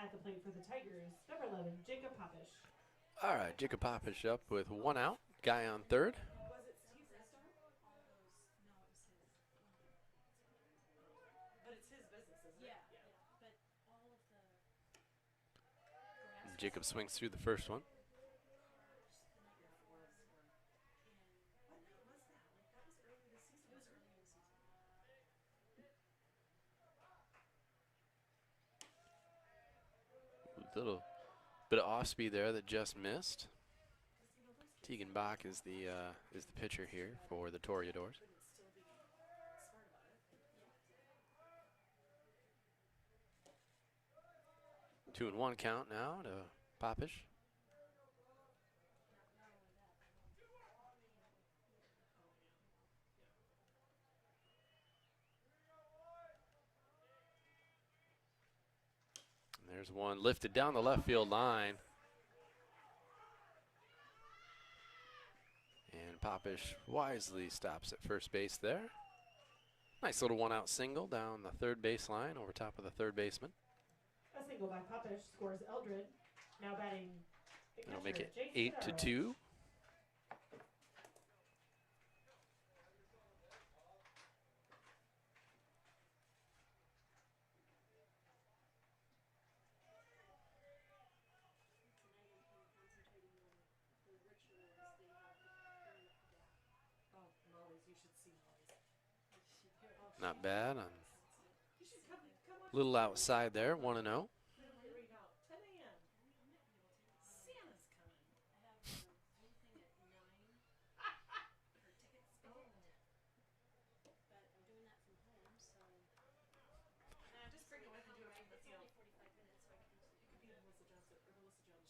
At the plate for the Tigers, number 11, Jacob Popish. All right, Jacob Popish up with 1 out. Guy on third. Was it Steve's restaurant? All those, no, it was his. But it's his business, isn't Yeah, it? yeah. But all of the grass Jacob swings through the first one. cars the night before. What night was that? Like, that was early this season. It was early in the season. Little bit of off speed there that just missed. Because, you know, those kids Tegan Bach is the pitcher here for the Toreadors. wouldn't still be smart about it. 2-1 count now to Popish. And there's one lifted down the left field line. And Popish wisely stops at first base there. Nice little 1-out single down the third base line over top of the third baseman. A single by Popish scores Eldred. Now batting the That'll make catcher, it Jake 8-2. Oh, Molly's. You should see Molly's. Not bad. On You should come a little outside there, 1-0. read out. 10 a.m. Santa's coming.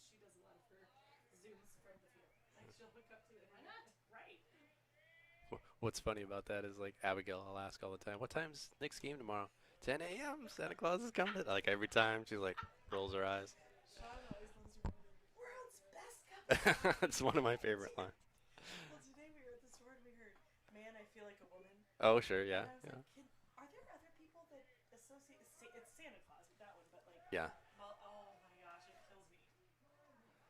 she does a lot of her Zooms from the field. Like she'll hook up to it. Why not? Right. What's funny about that is like Abigail, I'll ask all the time, what time's Nick's game tomorrow? 10 a.m. Santa Claus is coming. Like every time she's like rolls her eyes. Sean always loves to remember, world's best couple. It's one of my favorite lines. Well, today we were at the store and we heard, "Man, I feel like a woman." Oh sure, yeah, And I was yeah, like, are there other people that associate? It's Santa Claus with that one, but like, yeah. oh my gosh, it kills me.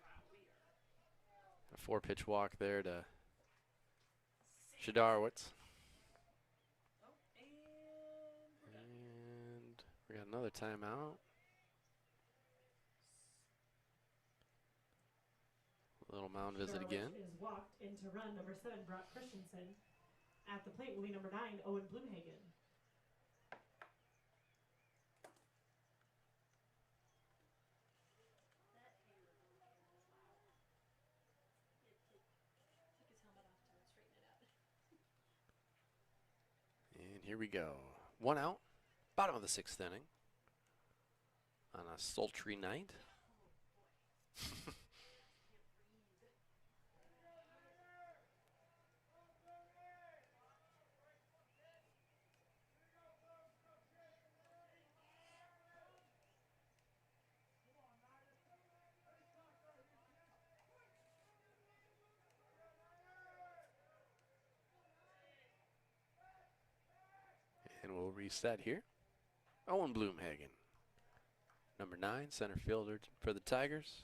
Wow, we are. A 4-pitch walk there to Santa. Shadarwitz. Oh, and we're done. And we got another timeout. A little mound visit again. Is walked into run number 7, Brock Christensen. At the plate will be number 9, Owen Bloomhagen. That hair on camera is loud. He took his helmet off to straighten it out. And here we go. 1 out. Bottom of the 6th inning. On a sultry night. And we'll reset here. Owen Bloomhagen. Number 9, center fielder for the Tigers.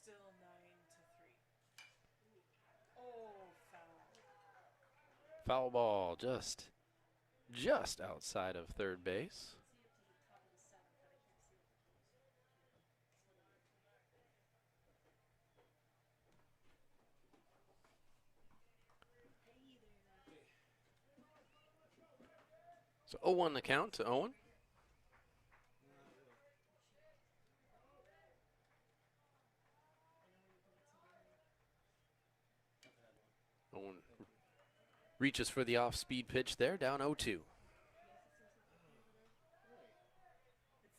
Still 9-3. Oh, foul. Foul ball just outside of third base. I can see up to the top of the 7th, but I can't see over towards here. It's a little weird. Hey there. So 0-1 the count to Owen. Owen reaches for the off-speed pitch there, down 0-2. It's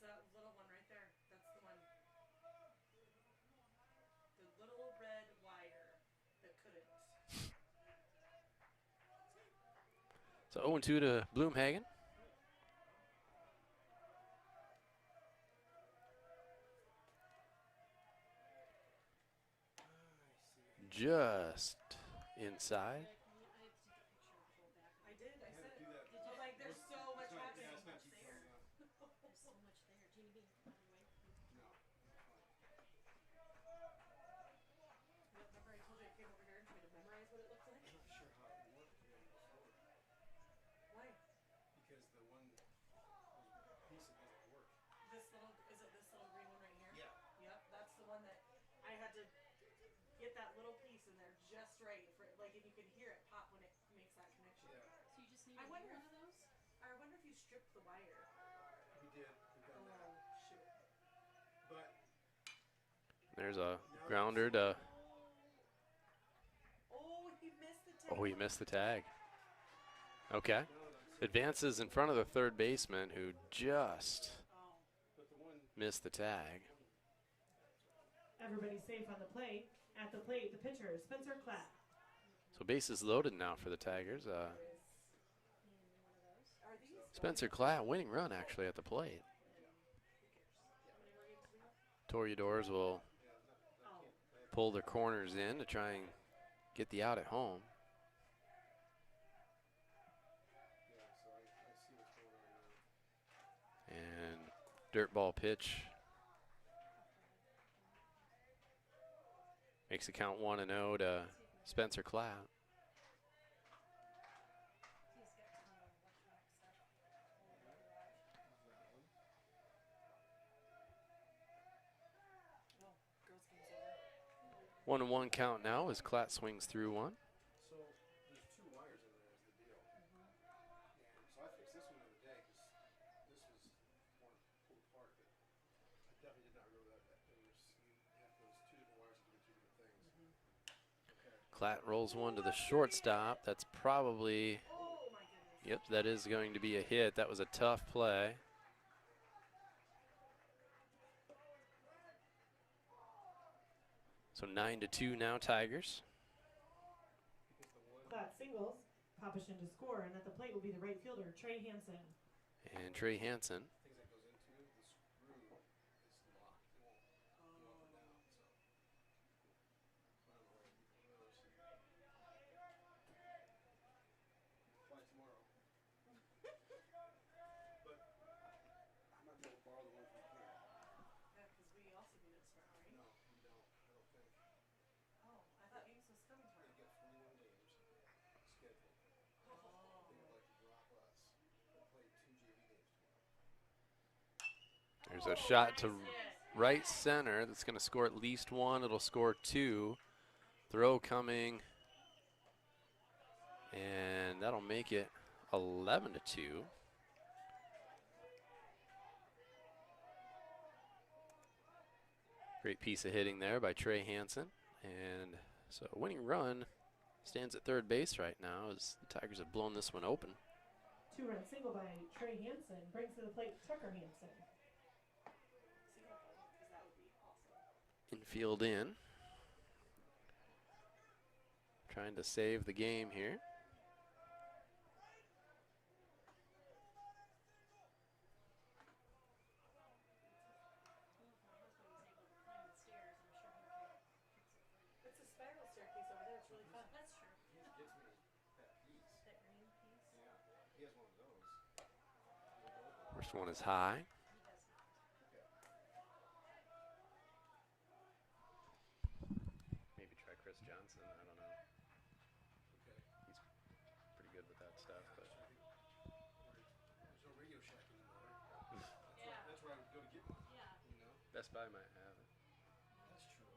that little one right there. That's the one. The little red wire that couldn't. So 0-2 to Bloomhagen. Just inside. I have to take a picture of the whole back. I did. I said. Did you? But like, there's so much happening. There's so much there. There's so much there. Do you need me out of the way? Remember I told you I came over here and tried to memorize what it looks like? I'm not sure how it worked maybe before. Why? Because the one piece that doesn't work. This little, is it this little green one right here? Yeah. Yep, that's the one that I had to get that little piece in there just right for like, and you can hear it pop when it makes that connection. Yeah. So you just need I to wonder do if- one of those? I wonder if you stripped the wire. We did. We've done that. Oh shoot. But There's a grounder to. Oh, he missed the tag. Oh, he missed the tag. Okay. now that I'm seeing, Advances in front of the third baseman who just Oh. but the one missed the tag. Everybody's safe on the plate. At the plate, the pitcher, Spencer Clapp. So bases loaded now for the Tigers. You need one of those? Are these? Spencer Clatt, winning run actually at the plate. How many more games do we have? Toreadors will Oh. pull their corners in to try and get the out at home. yeah, so I see what's going on now. And dirt ball pitch makes the count 1-0 to Spencer Clatt. He's got a ton of electronic stuff all over the garage. Oh, girls' game's over. 1-1 count now as Clatt swings through one. So there's 2 wires in there is the deal. And so I fixed this one the other day because this was one pulled apart. But I definitely did not remember that there's you have those 2 different wires to do 2 different things. Okay. Clatt rolls one to the shortstop. That's probably, Oh my goodness. yep, that is going to be a hit. That was a tough play. So 9-2 now, Tigers. Because the one Flat singles, Papashin to score, and at the plate will be the right fielder, Trey Hansen. And Trey Hansen. things that goes into the screw is locked. It won't go up and down. So I don't know where fly tomorrow. But I might be able to borrow the one from here. Yeah, because we also do this tomorrow, right? No, we don't. I don't think. Oh, I thought Ames was coming tomorrow. They've got 21 games scheduled. Oh. They would like to drop us and play 2 JV games tomorrow. There's a shot to Nice hit. right center that's going to score at least one. It'll score 2. Throw coming. And that'll make it 11-2. Great piece of hitting there by Trey Hansen. And so a winning run stands at third base right now as the Tigers have blown this one open. 2-run single by Trey Hansen brings to the plate Tucker Hansen. Single play, because that would be awesome. Infield in. Trying to save the game here. It's a spiral staircase over there. It's really fun. That's true. He just gets me that piece. That green piece. Yeah. He has one of those. First one is high. He does not. Maybe try Chris Johnson. I don't know. Okay. He's pretty good with that stuff. But There's no Radio Shack anymore. Yeah. That's where I would go to get one. Yeah. You know? Best Buy might have it. That's true.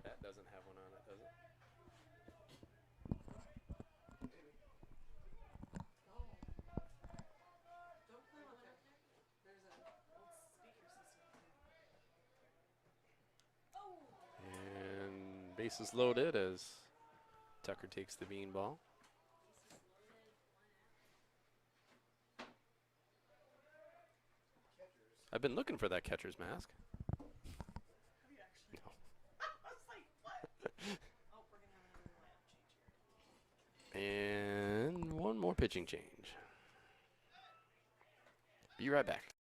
That doesn't have one on it, does it? Maybe. Oh. Don't climb up there. There's an old speaker system. Oh. And bases loaded as Tucker takes the beanball. Bases loaded. 1 out. Catchers. I've been looking for that catcher's mask. Have you actually? No. I was like, what? Oh, we're going to have another lineup change here. And one more pitching change. Be right back.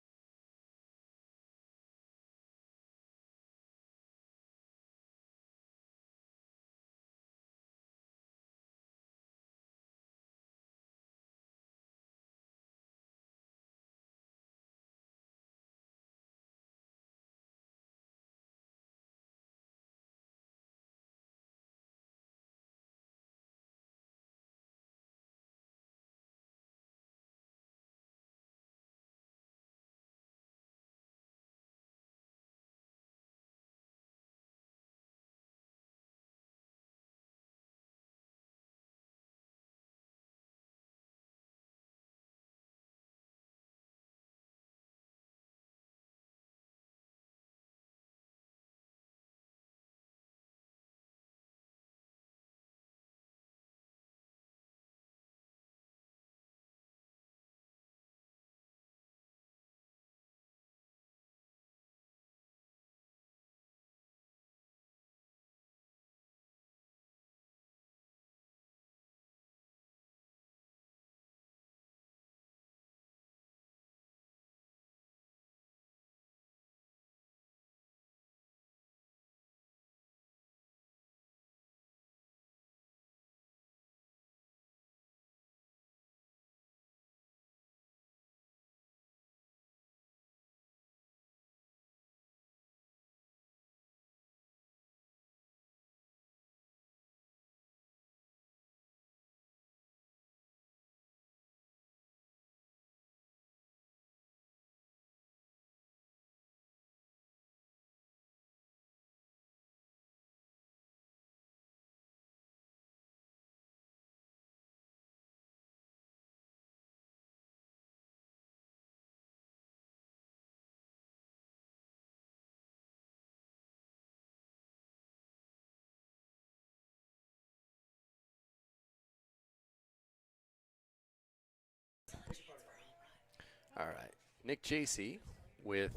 All right. Nick Jacey with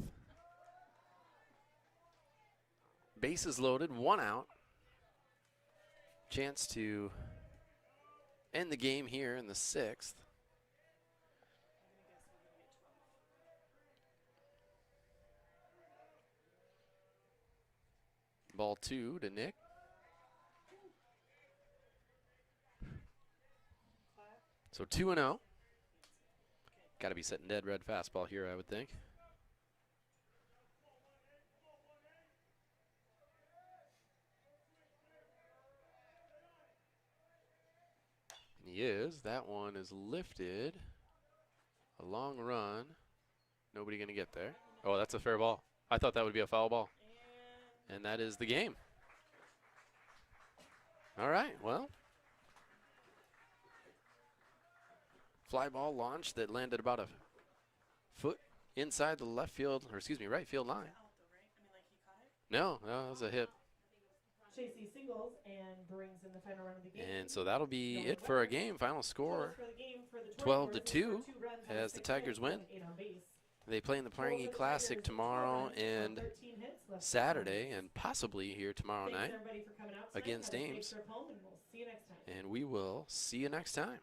bases loaded, 1 out. Chance to end the game here in the 6th. Ball 2 to Nick. So 2-0. Got to be setting dead red fastball here, I would think. And he is. That one is lifted. A long run. Nobody going to get there. Oh, that's a fair ball. I thought that would be a foul ball. And that is the game. All right, well. Fly ball launched that landed about a foot inside the left field, or excuse me, right field line. No, that was a hit. Chasey singles and brings in the final run of the game. And so that'll be it for our game. Final score, 12-2 as the Tigers win. They play in the Parangi Classic tomorrow and Saturday, and possibly here tomorrow night against Ames. And we will see you next time.